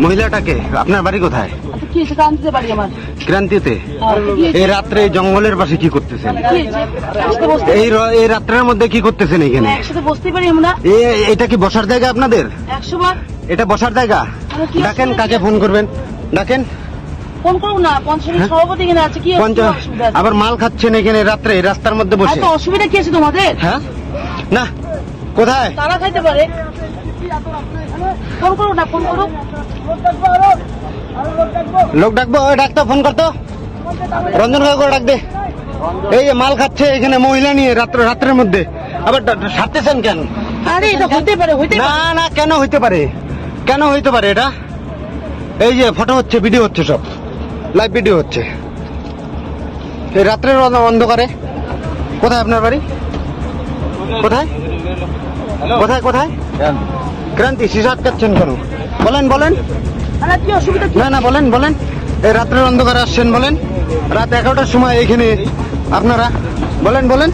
মহিলাটাকে? আপনার বাড়ি কোথায়? কি হয়েছে? ক্রান্তিতে বাড়ি আমার। ক্রান্তিতে? এই রাত্রে জঙ্গলের পাশে কি করতেছেন? কি হয়েছে? একসাথে বসতে এই রাত্রের মধ্যে কি করতেছেন এখানে? একসাথে বসতেই পারি আমরা। এটা কি বসার জায়গা আপনাদের? 100 বার এটা বসার জায়গা? কি ডাকেন, অসুবিধা কাকে আছে? ফোন করবেন? ডাকেন। ফোন করুন না, পঞ্চায়েতের হ্যাঁ? সভাপতি এখানে আছে। কি পঞ্চায়েত? অসুবিধা আছে? আবার মাল খাচ্ছেন এখানে রাত্রে রাস্তার মধ্যে বসে? এত অসুবিধা কি আছে তোমাদের? হ্যাঁ না, কোথায়? তারা খাইতে পারে। ফোন করুন না, ফোন করুন। লোক ডাকবো? ওই ডাক্তার ফোন করতো, রঞ্জন কাকু ডাক দে। এই যে মাল খাচ্ছে এখানে মহিলা নিয়ে রাত্রের মধ্যে, আবার সারতেছেন কেন? আরে এটা হতে পারে, হতে না পারে। না, কেন হইতে পারে? কেন হইতে পারে এটা? এই যে ফটো হচ্ছে, ভিডিও হচ্ছে, সব লাইভ ভিডিও হচ্ছে এই রাত্রের অন্ধকারে। কোথায় আপনার বাড়ি? কোথায় কোথায় কোথায়? ক্রান্তি। শিশু আটকাচ্ছেন কেন? বলেন বলেন। আরে কি অসুবিধা কি? না না, বলেন বলেন। এই রাত্রের অন্ধকারে আসছেন বলেন, রাত 11টার সময় এখানে আপনারা, বলেন বলেন।